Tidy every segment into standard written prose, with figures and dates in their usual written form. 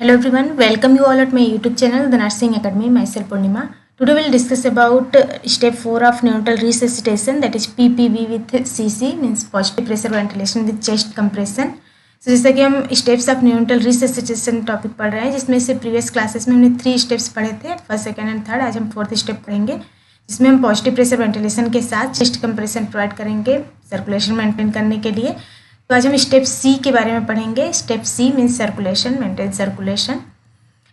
Hello everyone, welcome you all at my YouTube channel, The Nursing Academy. Myself Purnima. Today we'll discuss about step 4 of neonatal resuscitation, that is PPV with CC, means positive pressure ventilation with chest compression. So जैसा कि हम steps of न्यूनटल resuscitation topic पढ़ रहे हैं, जिसमें से previous classes में हमने 3 स्टेप्स पढ़े थे, फर्स्ट सेकंड एंड थर्ड. आज हम फोर्थ स्टेप पढ़ेंगे, जिसमें हम पॉजिटिव प्रेशर वेंटिलेशन के साथ चेस्ट कंप्रेशन प्रोवाइड करेंगे सर्कुलेशन मेंटेन करने के लिए. तो आज हम स्टेप सी के बारे में पढ़ेंगे. Step C means circulation, maintain circulation.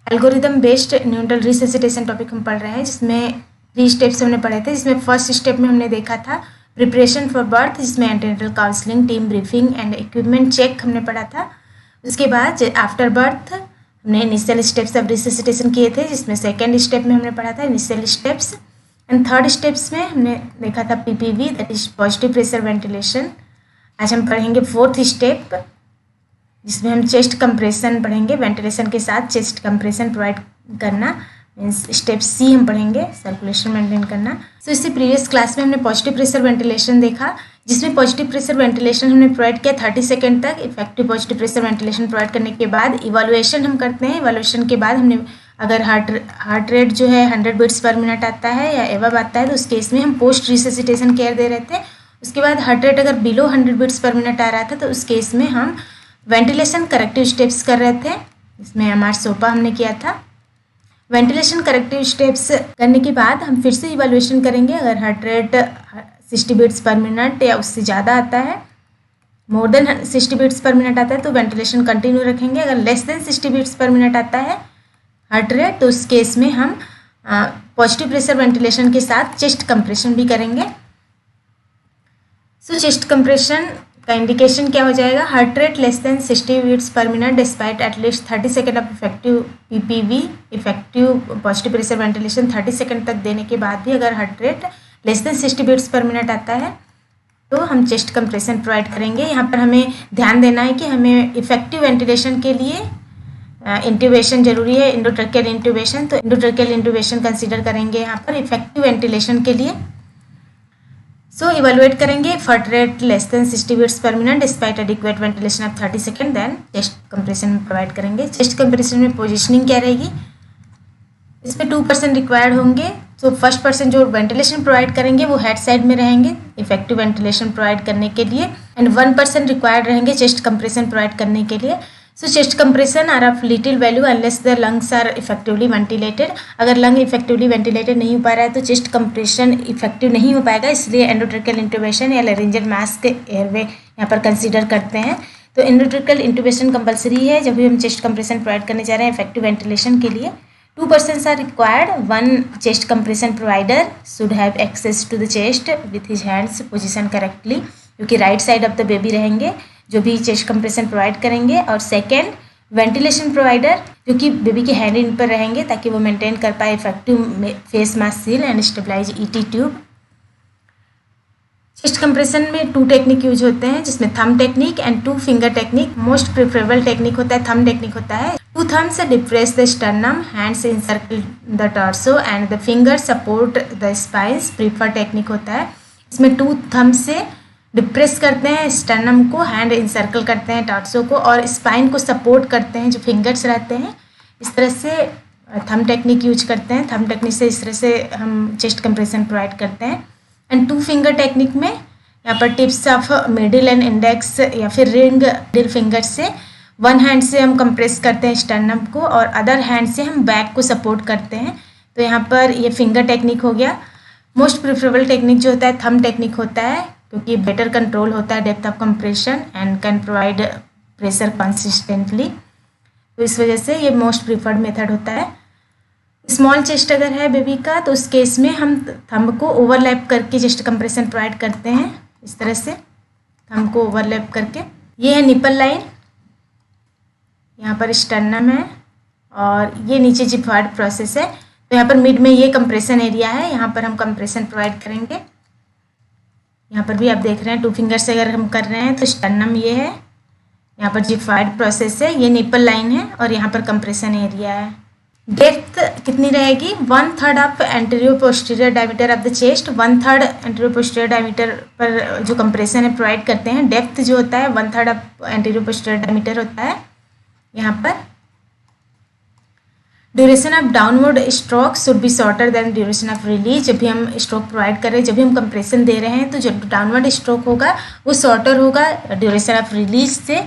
Algorithm based neonatal resuscitation topic हम पढ़ रहे हैं, जिसमें 3 स्टेप्स हमने पढ़े थे. जिसमें फर्स्ट स्टेप में हमने देखा था प्रिपरेशन फॉर बर्थ, जिसमें antenatal counselling, team briefing and equipment check हमने पढ़ा था. उसके बाद आफ्टर बर्थ हमने इनिशियल स्टेप्स ऑफ रिससिटेशन किए थे, जिसमें सेकेंड स्टेप में हमने पढ़ा था initial steps. And third steps में हमने देखा था PPV, that is positive pressure ventilation. आज हम पढ़ेंगे फोर्थ स्टेप, जिसमें हम चेस्ट कंप्रेशन पढ़ेंगे, वेंटिलेशन के साथ चेस्ट कंप्रेशन प्रोवाइड करना, मीन्स स्टेप सी हम पढ़ेंगे, सर्कुलेशन मेंटेन करना. तो इससे प्रीवियस क्लास में हमने पॉजिटिव प्रेशर वेंटिलेशन देखा, जिसमें पॉजिटिव प्रेशर वेंटिलेशन हमने प्रोवाइड किया 30 सेकेंड तक. Effective positive pressure ventilation provide करने के बाद इवैल्यूएशन हम करते हैं. इवैल्यूएशन के बाद हमने अगर हार्ट रेट जो है 100 बीट्स पर मिनट आता है या एवब आता है, तो उस केस में हम पोस्ट रिससिटेशन केयर दे रहे थे. उसके बाद हार्ट रेट अगर बिलो 100 बीट्स पर मिनट आ रहा था, तो उस केस में हम वेंटिलेशन करेक्टिव स्टेप्स कर रहे थे. इसमें एमआर सोपा हमने किया था. वेंटिलेशन करेक्टिव स्टेप्स करने के बाद हम फिर से इवैल्यूएशन करेंगे. अगर heart rate 60 beats per minute या उससे ज़्यादा आता है, more than 60 beats per minute आता है, तो वेंटिलेशन कंटिन्यू रखेंगे. अगर less than 60 beats per minute आता है हार्ट रेट, तो उस केस में हम पॉजिटिव प्रेशर वेंटिलेशन के साथ चेस्ट कंप्रेशन भी करेंगे. सो चेस्ट कंप्रेशन का इंडिकेशन क्या हो जाएगा? Heart rate less than 60 beats per minute despite at least 30 second of effective PPV, effective positive pressure ventilation 30 second तक देने के बाद भी अगर heart rate less than 60 beats per minute आता है, तो हम चेस्ट कंप्रेशन प्रोवाइड करेंगे. यहाँ पर हमें ध्यान देना है कि हमें इफेक्टिव वेंटिलेशन के लिए इंट्यूबेशन जरूरी है, एंडोट्रैकियल इंट्यूबेशन. तो एंडोट्रैकियल इंट्यूबेशन कंसीडर करेंगे यहाँ पर इफेक्टिव वेंटिलेशन के लिए. सो इवेलुएट करेंगे heart rate less than 60 beats per minute despite adequate ventilation of 30 second, then chest compression provide करेंगे. चेस्ट कंप्रेशन में पोजीशनिंग क्या रहेगी? इसमें 2% रिक्वायर्ड होंगे. तो फर्स्ट पर्सन जो वेंटिलेशन प्रोवाइड करेंगे वो हेड साइड में रहेंगे इफेक्टिव वेंटिलेशन प्रोवाइड करने के लिए, एंड 1% रिक्वायर्ड रहेंगे चेस्ट कंप्रेशन प्रोवाइड करने के लिए. So chest compression are of little value unless the lungs are effectively ventilated. अगर लंग इफेक्टिवली वेंटिलेटेड नहीं हो पा रहा है, तो चेस्ट कंप्रेशन इफेक्टिव नहीं हो पाएगा. इसलिए एंडोट्रैकियल इंट्यूबेशन या लेरिंजियल मास्क एयरवे यहाँ पर कंसीडर करते हैं. तो एंडोट्रैकियल इंट्यूबेशन कंपलसरी है जब भी हम चेस्ट कंप्रेशन प्रोवाइड करने जा रहे हैं इफेक्टिव वेंटिलेशन के लिए. 2% are required. 1 chest compression provider should have access to the chest with his hands position correctly, क्योंकि right side of the baby रहेंगे जो भी चेस्ट कंप्रेशन प्रोवाइड करेंगे. और सेकेंड वेंटिलेशन प्रोवाइडर जो कि बेबी के हैंड इन पर रहेंगे, ताकि वो मेंटेन कर पाए effective face mask seal and stabilize ET tube. Chest compression में 2 टेक्निक यूज होते हैं, जिसमें thumb technique and 2 finger technique. Most preferable technique होता है थंब टेक्निक होता है. 2 thumbs depress the sternum, hands encircle the torso and the finger support the spines. Prefer technique होता है. इसमें 2 thumbs से डिप्रेस करते हैं स्टर्नम को, हैंड इंसर्कल करते हैं टॉर्सो को, और स्पाइन को सपोर्ट करते हैं जो फिंगर्स रहते हैं. इस तरह से थंब टेक्निक यूज करते हैं. थंब टेक्निक से इस तरह से हम चेस्ट कंप्रेशन प्रोवाइड करते हैं. एंड 2 फिंगर टेक्निक में यहाँ पर tips of middle and index या फिर रिंग मिडिल फिंगर से 1 हैंड से हम कंप्रेस करते हैं स्टर्नम को, और अदर हैंड से हम बैक को सपोर्ट करते हैं. तो यहाँ पर ये फिंगर टेक्निक हो गया. मोस्ट प्रिफरेबल टेक्निक जो होता है थंब टेक्निक होता है, क्योंकि बेटर कंट्रोल होता है depth of compression and can provide pressure consistently. तो इस वजह से ये मोस्ट प्रिफर्ड मेथड होता है. स्मॉल चेस्ट अगर है बेबी का, तो उस केस में हम थंब को ओवरलैप करके चेस्ट कंप्रेशन प्रोवाइड करते हैं. इस तरह से थंब को ओवरलैप करके. ये है निपल लाइन, यहाँ पर स्टर्नम है और ये नीचे जिफॉइड प्रोसेस है. तो यहाँ पर मिड में ये कंप्रेशन एरिया है, यहाँ पर हम कंप्रेशन प्रोवाइड करेंगे. यहाँ पर भी आप देख रहे हैं 2 फिंगर से अगर हम कर रहे हैं, तो स्टर्नम ये है, यहाँ पर जिफॉइड प्रोसेस है, ये निपल लाइन है, और यहाँ पर कंप्रेशन एरिया है. डेप्थ कितनी रहेगी? 1/3 of anterior posterior diameter of the chest. 1/3 anterior posterior diameter पर जो कंप्रेशन है प्रोवाइड करते हैं. डेप्थ जो होता है 1/3 ऑफ एंटीरियर पोस्टीरियर डायमीटर होता है यहाँ पर. Duration of downward stroke should be shorter than duration of release. जब भी हम स्ट्रोक प्रोवाइड कर रहे हैं, जब भी हम कंप्रेशन दे रहे हैं, तो जो डाउनवर्ड स्ट्रोक होगा वो शॉर्टर होगा ड्यूरेशन ऑफ रिलीज से।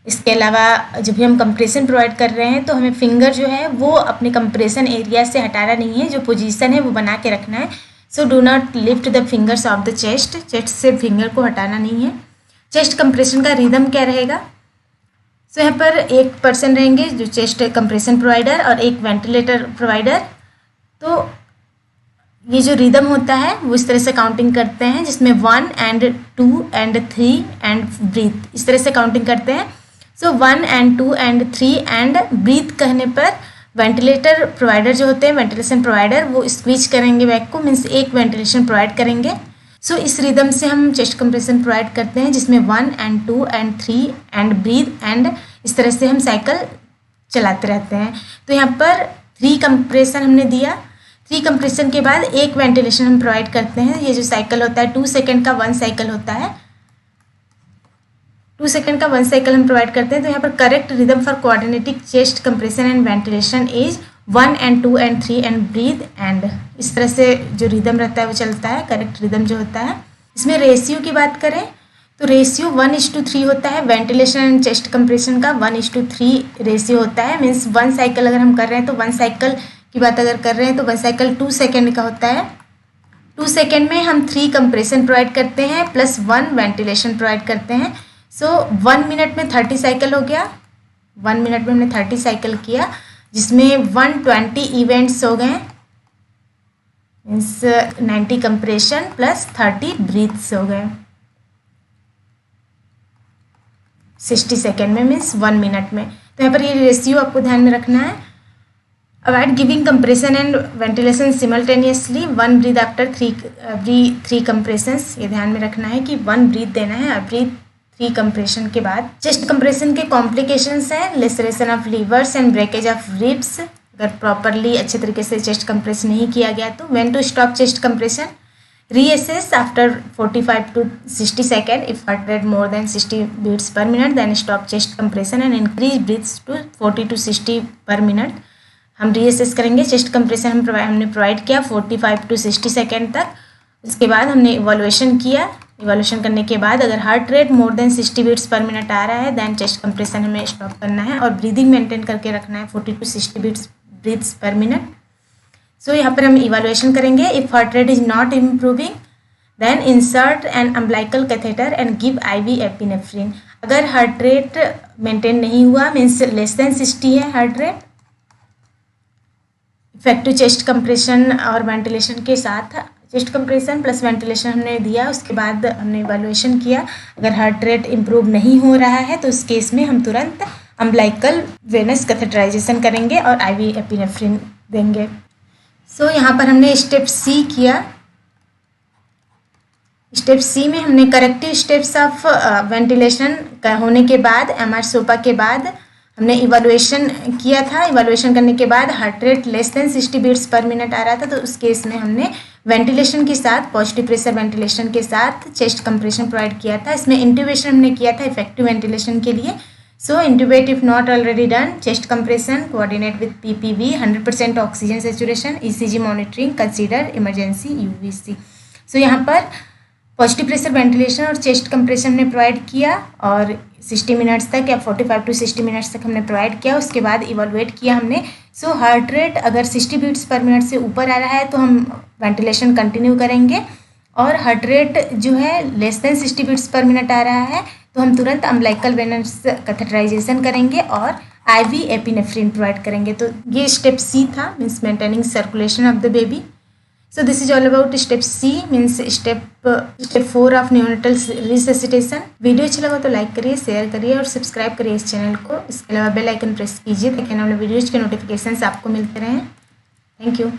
इसके अलावा जब भी हम कंप्रेशन प्रोवाइड कर रहे हैं तो हमें फिंगर जो है वो अपने कंप्रेशन एरिया से हटाना नहीं है, जो पोजीशन है वो बना के रखना है। So do not lift the fingers of the chest, chest से फिंगर को हटाना नहीं है। चेस्ट कंप्रेशन का रिदम क्या रहेगा? सो यहाँ पर एक पर्सन रहेंगे जो चेस्ट कंप्रेशन प्रोवाइडर और एक वेंटिलेटर प्रोवाइडर। तो ये जो रिदम होता है वो इस तरह से काउंटिंग करते हैं, जिसमें 1 and 2 and 3 and ब्रीथ, इस तरह से काउंटिंग करते हैं। सो 1 and 2 and 3 and ब्रीथ कहने पर वेंटिलेटर प्रोवाइडर जो होते हैं, वेंटिलेशन प्रोवाइडर, वो स्क्वीज करेंगे बैक को, मीन्स एक वेंटिलेशन प्रोवाइड करेंगे। सो इस रिदम से हम चेस्ट कंप्रेशन प्रोवाइड करते हैं, जिसमें 1 and 2 and 3 and breathe and इस तरह से हम साइकिल चलाते रहते हैं। तो यहाँ पर 3 कंप्रेशन हमने दिया, 3 कंप्रेशन के बाद एक वेंटिलेशन हम प्रोवाइड करते हैं। ये जो साइकिल होता है 2 सेकेंड का 1 साइकिल होता है, 2 सेकेंड का 1 साइकिल हम प्रोवाइड करते हैं। तो यहाँ पर correct rhythm for coordinating chest compression and ventilation is 1 and 2 and 3 and breathe and इस तरह से जो रिदम रहता है वो चलता है, करेक्ट रिदम जो होता है। इसमें रेशियो की बात करें तो रेशियो 1:3 होता है। वेंटिलेशन एंड चेस्ट कंप्रेशन का 1:3 रेशियो होता है। मीन्स 1 साइकिल अगर हम कर रहे हैं तो 1 साइकिल की बात अगर कर रहे हैं तो 1 साइकिल 2 सेकेंड का होता है। 2 सेकेंड में हम 3 कंप्रेशन प्रोवाइड करते हैं प्लस 1 वेंटिलेशन प्रोवाइड करते हैं। सो 1 मिनट में 30 साइकिल हो गया, 1 मिनट में हमने 30 साइकिल किया, जिसमें 120 इवेंट्स हो गए, मीन्स 90 कंप्रेशन प्लस 30 ब्रीथ्स हो गए 60 सेकेंड में, मीन्स 1 मिनट में। तो यहाँ पर ये रेशियो आपको ध्यान में रखना है। Avoid giving compression and ventilation simultaneously, 1 breath after 3 compressions. ये ध्यान में रखना है कि 1 ब्रीथ देना है और ब्रीथ 3 कंप्रेशन के बाद। चेस्ट कंप्रेशन के कॉम्प्लिकेशंस हैं laceration of livers and breakage of ribs. अगर प्रॉपरली अच्छे तरीके से चेस्ट कंप्रेस नहीं किया गया तो। When to stop chest compression, reassess after 45 to 60 second. If heart rate more than 60 beats per minute then stop chest compression and increase breaths to 40 to 60 पर minute. हम रीअसेस करेंगे। चेस्ट कंप्रेशन हमने provide किया 45 to 60 second तक। उसके बाद हमने evolution किया। इवोल्यूशन करने के बाद अगर heart rate more than 60 beats per minute आ रहा है देन चेस्ट कंप्रेशन हमें स्टॉप करना है और ब्रीदिंग मेंटेन करके रखना है 40 to 60 breaths per minute. So यहाँ पर हम इवोल्यूशन करेंगे। If heart rate is not improving then insert an umbilical catheter and give IV epinephrine. अगर हार्ट रेट मेंटेन नहीं हुआ, मीन्स लेस देन 60 है heart rate, effective chest compression और ventilation के साथ, चेस्ट कंप्रेशन प्लस वेंटिलेशन हमने दिया, उसके बाद हमने इवैल्यूएशन किया। अगर हार्ट रेट इम्प्रूव नहीं हो रहा है तो उस केस में हम तुरंत अम्बलाइकल वेनस कैथेटराइजेशन करेंगे और IV एपिनेफ्रिन देंगे। सो यहाँ पर हमने स्टेप C किया। स्टेप C में हमने करेक्टिव स्टेप्स ऑफ वेंटिलेशन होने के बाद MR सोपा के बाद हमने इवैल्यूएशन किया था। इवैल्यूएशन करने के बाद heart rate less than 60 beats per minute आ रहा था, तो उस केस में हमने वेंटिलेशन के साथ, पॉजिटिव प्रेशर वेंटिलेशन के साथ चेस्ट कंप्रेशन प्रोवाइड किया था। इसमें इंट्यूबेशन हमने किया था इफेक्टिव वेंटिलेशन के लिए। So intubate if not already done, chest compression coordinate with PPV, 100% oxygen saturation, ECG monitoring, consider emergency UVC। So यहाँ पर पॉजिटिव प्रेशर वेंटिलेशन और चेस्ट कंप्रेशन हमने प्रोवाइड किया और 60 मिनट्स तक या 45 to 60 मिनट्स तक हमने प्रोवाइड किया। उसके बाद इवैल्यूएट किया हमने। सो हार्ट रेट अगर 60 बीट्स पर मिनट से ऊपर आ रहा है तो हम वेंटिलेशन कंटिन्यू करेंगे, और हार्ट रेट जो है less than 60 beats per minute आ रहा है तो हम तुरंत अम्बलाइकल वेनस कैथेटराइजेशन करेंगे और IV एपिनेफ्रिन प्रोवाइड करेंगे। तो ये स्टेप C था, means maintaining circulation of the baby. So this is all about step C, means step 4 of neonatal resuscitation. Video अच्छा लगा तो लाइक करिए, शेयर करिए और सब्सक्राइब करिए इस चैनल को। इसके अलावा बेल आइकन प्रेस कीजिए ताकि आने वाले वीडियोज़ के नोटिफिकेशंस आपको मिलते रहें। Thank you.